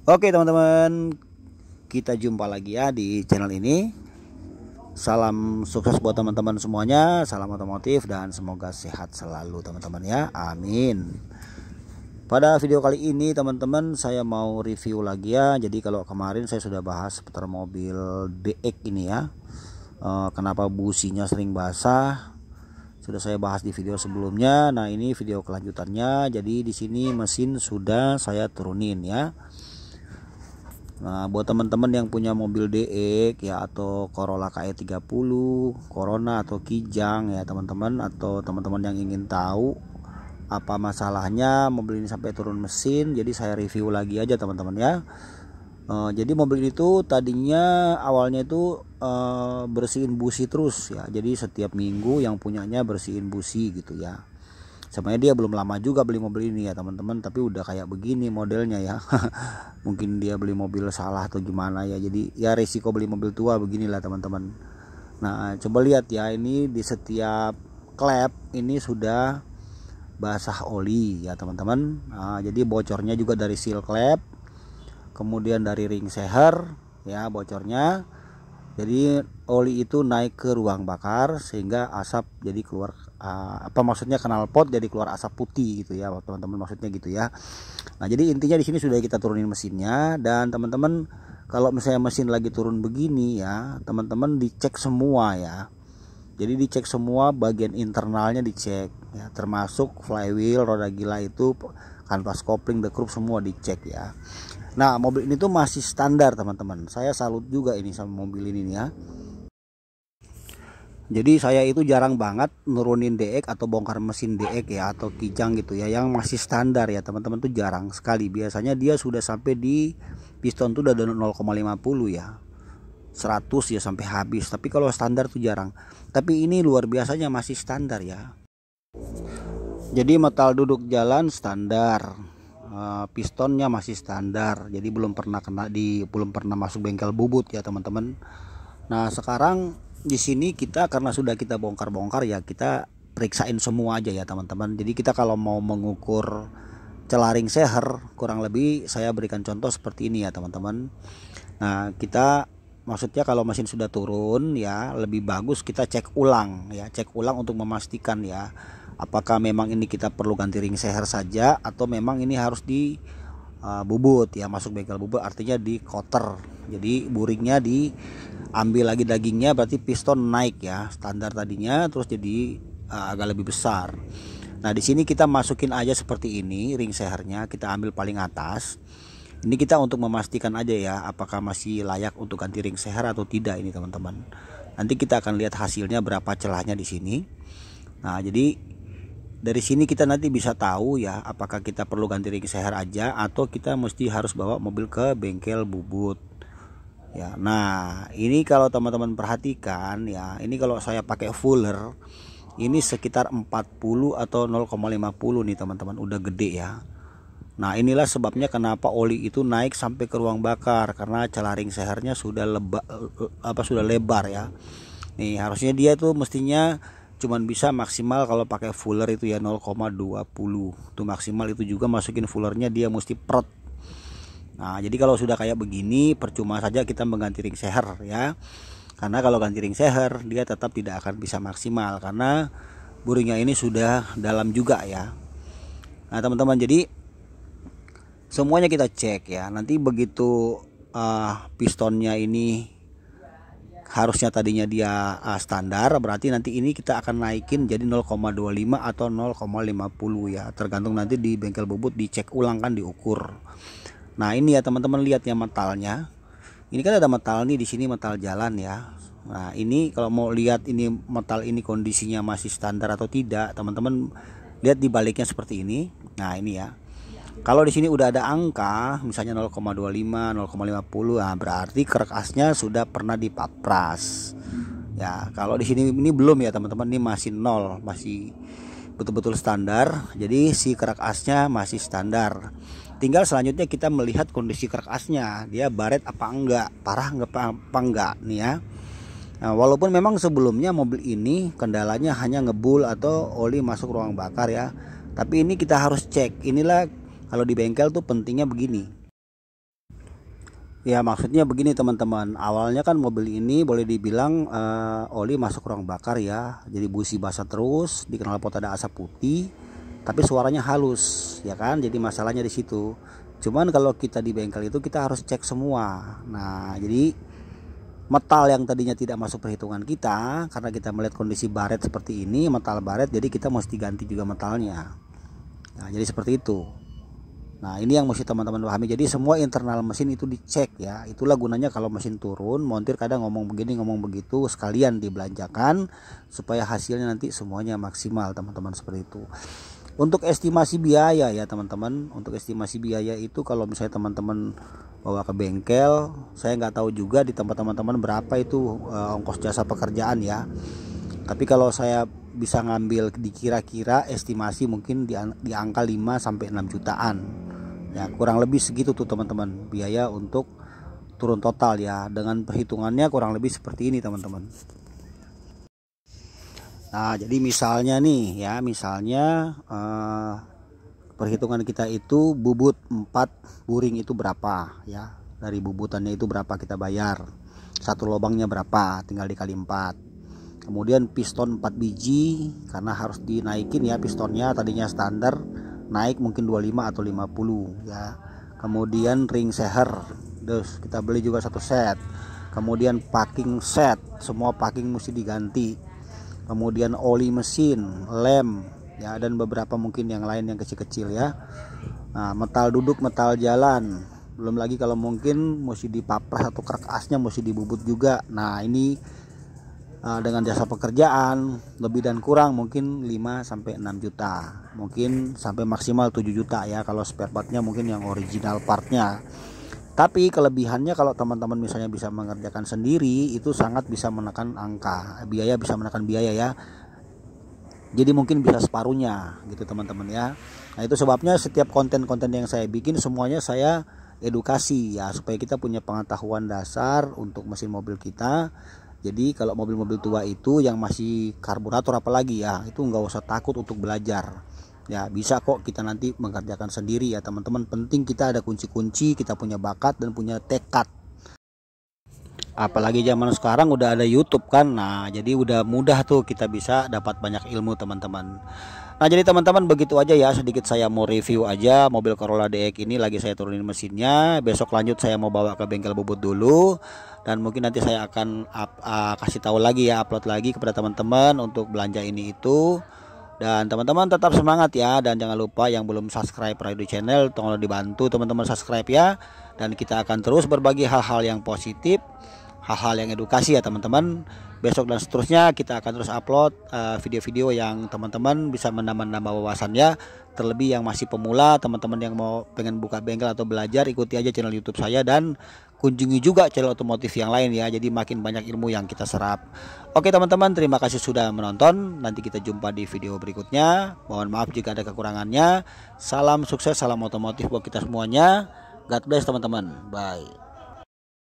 Oke teman-teman, kita jumpa lagi ya di channel ini. Salam sukses buat teman-teman semuanya, salam otomotif dan semoga sehat selalu teman-teman ya, amin. Pada video kali ini teman-teman saya mau review lagi ya. Jadi kalau kemarin saya sudah bahas seputar mobil DX ini ya, kenapa businya sering basah, sudah saya bahas di video sebelumnya. Nah ini video kelanjutannya. Jadi di sini mesin sudah saya turunin ya. Nah, buat teman-teman yang punya mobil DX ya, atau Corolla KE30, Corona atau Kijang ya teman-teman, atau teman-teman yang ingin tahu apa masalahnya mobil ini sampai turun mesin, jadi saya review lagi aja teman-teman ya. Jadi mobil itu tadinya awalnya itu bersihin busi terus ya, jadi setiap minggu yang punyanya bersihin busi gitu ya. Sebenarnya dia belum lama juga beli mobil ini ya teman-teman, tapi udah kayak begini modelnya ya. Mungkin dia beli mobil salah atau gimana ya, jadi ya resiko beli mobil tua beginilah teman-teman. Nah coba lihat ya, ini di setiap klep ini sudah basah oli ya teman-teman. Nah, jadi bocornya juga dari seal klep, kemudian dari ring seher ya bocornya. Jadi oli itu naik ke ruang bakar sehingga asap jadi keluar, maksudnya knalpot jadi keluar asap putih gitu ya teman-teman, maksudnya gitu ya. Nah jadi intinya di sini sudah kita turunin mesinnya, dan teman-teman kalau misalnya mesin lagi turun begini ya teman-teman dicek semua ya. Jadi dicek semua bagian internalnya, dicek ya, termasuk flywheel, roda gila itu, kanvas kopling, dekrup semua dicek ya. Nah mobil ini tuh masih standar teman-teman, saya salut juga ini sama mobil ini ya. Jadi saya itu jarang banget nurunin DX atau bongkar mesin DX ya, atau Kijang gitu ya, yang masih standar ya teman-teman, tuh jarang sekali. Biasanya dia sudah sampai di piston tuh udah 0,50 ya, 100 ya sampai habis, tapi kalau standar tuh jarang. Tapi ini luar biasanya masih standar ya. Jadi metal duduk jalan standar, pistonnya masih standar, jadi belum pernah belum pernah masuk bengkel bubut ya teman-teman. Nah sekarang di sini kita karena sudah kita bongkar-bongkar ya, kita periksain semua aja ya teman-teman. Jadi kita kalau mau mengukur celaring seher, kurang lebih saya berikan contoh seperti ini ya teman-teman. Nah kita maksudnya kalau mesin sudah turun ya, lebih bagus kita cek ulang ya, cek ulang untuk memastikan ya, apakah memang ini kita perlu ganti ring seher saja atau memang ini harus di bubut ya, masuk bengkel bubut artinya di koter. Jadi buringnya diambil lagi dagingnya, berarti piston naik ya, standar tadinya terus jadi agak lebih besar. Nah di sini kita masukin aja seperti ini, ring sehernya kita ambil paling atas. Ini kita untuk memastikan aja ya, apakah masih layak untuk ganti ring seher atau tidak ini teman-teman. Nanti kita akan lihat hasilnya berapa celahnya di sini. Nah jadi dari sini kita nanti bisa tahu ya, apakah kita perlu ganti ring seher aja atau kita mesti harus bawa mobil ke bengkel bubut ya. Nah ini kalau teman-teman perhatikan ya, ini kalau saya pakai fuller ini sekitar 40 atau 0,50 nih teman-teman, udah gede ya. Nah inilah sebabnya kenapa oli itu naik sampai ke ruang bakar, karena celah ring sehernya sudah sudah lebar ya. Nih harusnya dia tuh mestinya cuman bisa maksimal kalau pakai fuller itu ya 0,20 tuh maksimal, itu juga masukin fullernya dia mesti prot. Nah jadi kalau sudah kayak begini percuma saja kita mengganti ring seher ya, karena kalau ganti ring seher dia tetap tidak akan bisa maksimal karena buringnya ini sudah dalam juga ya. Nah teman-teman, jadi semuanya kita cek ya, nanti begitu pistonnya ini harusnya tadinya dia standar, berarti nanti ini kita akan naikin jadi 0,25 atau 0,50 ya, tergantung nanti di bengkel bubut dicek ulang kan, diukur. Nah ini ya teman-teman, lihat ya metalnya, ini kan ada metal nih di sini, metal jalan ya. Nah ini kalau mau lihat ini metal ini kondisinya masih standar atau tidak, teman-teman lihat di baliknya seperti ini. Nah ini ya, kalau di sini udah ada angka misalnya 0,25, 0,50, nah berarti kerak asnya sudah pernah dipapras. Ya, kalau di sini ini belum ya teman-teman, ini masih 0, masih betul-betul standar. Jadi si kerak asnya masih standar. Tinggal selanjutnya kita melihat kondisi kerak asnya, dia baret apa enggak, parah apa enggak nih ya. Nah, walaupun memang sebelumnya mobil ini kendalanya hanya ngebul atau oli masuk ruang bakar ya, tapi ini kita harus cek. Inilah kalau di bengkel tuh pentingnya begini. Ya maksudnya begini teman-teman, awalnya kan mobil ini boleh dibilang oli masuk ruang bakar ya, jadi busi basah terus, di knalpot ada asap putih, tapi suaranya halus ya kan, jadi masalahnya di situ. Cuman kalau kita di bengkel itu kita harus cek semua. Nah jadi metal yang tadinya tidak masuk perhitungan kita, karena kita melihat kondisi baret seperti ini, metal baret, jadi kita mesti ganti juga metalnya. Nah jadi seperti itu. Nah ini yang mesti teman-teman pahami. Jadi semua internal mesin itu dicek ya. Itulah gunanya kalau mesin turun, montir kadang ngomong begini ngomong begitu, sekalian dibelanjakan supaya hasilnya nanti semuanya maksimal teman-teman, seperti itu. Untuk estimasi biaya ya teman-teman, untuk estimasi biaya itu kalau misalnya teman-teman bawa ke bengkel, saya nggak tahu juga di tempat teman-teman berapa itu ongkos jasa pekerjaan ya. Tapi kalau saya bisa ngambil dikira-kira estimasi mungkin di angka 5 sampai 6 jutaan. Ya, kurang lebih segitu tuh teman-teman biaya untuk turun total ya. Dengan perhitungannya kurang lebih seperti ini teman-teman. Nah, jadi misalnya nih ya, misalnya perhitungan kita itu bubut 4 buring itu berapa ya. Dari bubutannya itu berapa kita bayar. Satu lubangnya berapa, tinggal dikali 4. Kemudian piston 4 biji karena harus dinaikin ya pistonnya, tadinya standar naik mungkin 25 atau 50 ya. Kemudian ring seher, terus kita beli juga satu set. Kemudian packing set, semua packing mesti diganti. Kemudian oli mesin, lem ya, dan beberapa mungkin yang lain yang kecil-kecil ya. Nah, metal duduk, metal jalan, belum lagi kalau mungkin mesti dipapras atau kerak asnya mesti dibubut juga. Nah ini dengan jasa pekerjaan lebih dan kurang mungkin 5 sampai 6 juta, mungkin sampai maksimal 7 juta ya kalau spare partnya mungkin yang original partnya. Tapi kelebihannya kalau teman-teman misalnya bisa mengerjakan sendiri, itu sangat bisa menekan angka biaya, bisa menekan biaya ya. Jadi mungkin bisa separuhnya gitu teman-teman ya. Nah itu sebabnya setiap konten-konten yang saya bikin semuanya saya edukasi ya, supaya kita punya pengetahuan dasar untuk mesin mobil kita. Jadi kalau mobil-mobil tua itu yang masih karburator apalagi ya, itu nggak usah takut untuk belajar. Ya bisa kok kita nanti mengerjakan sendiri ya teman-teman. Penting kita ada kunci-kunci, kita punya bakat dan punya tekad. Apalagi zaman sekarang udah ada YouTube kan. Nah jadi udah mudah tuh kita bisa dapat banyak ilmu teman-teman. Nah jadi teman-teman begitu aja ya, sedikit saya mau review aja mobil Corolla DX ini. Lagi saya turunin mesinnya, besok lanjut saya mau bawa ke bengkel bubut dulu. Dan mungkin nanti saya akan kasih tahu lagi ya, upload lagi kepada teman-teman untuk belanja ini itu. Dan teman-teman tetap semangat ya, dan jangan lupa yang belum subscribe Radio Channel tolong dibantu teman-teman subscribe ya. Dan kita akan terus berbagi hal-hal yang positif, hal-hal yang edukasi ya teman-teman. Besok dan seterusnya kita akan terus upload video-video yang teman-teman bisa menambah-nambah wawasan ya. Terlebih yang masih pemula, teman-teman yang mau pengen buka bengkel atau belajar, ikuti aja channel YouTube saya dan kunjungi juga channel otomotif yang lain ya. Jadi makin banyak ilmu yang kita serap. Oke teman-teman, terima kasih sudah menonton. Nanti kita jumpa di video berikutnya. Mohon maaf jika ada kekurangannya. Salam sukses, salam otomotif buat kita semuanya. God bless teman-teman. Bye.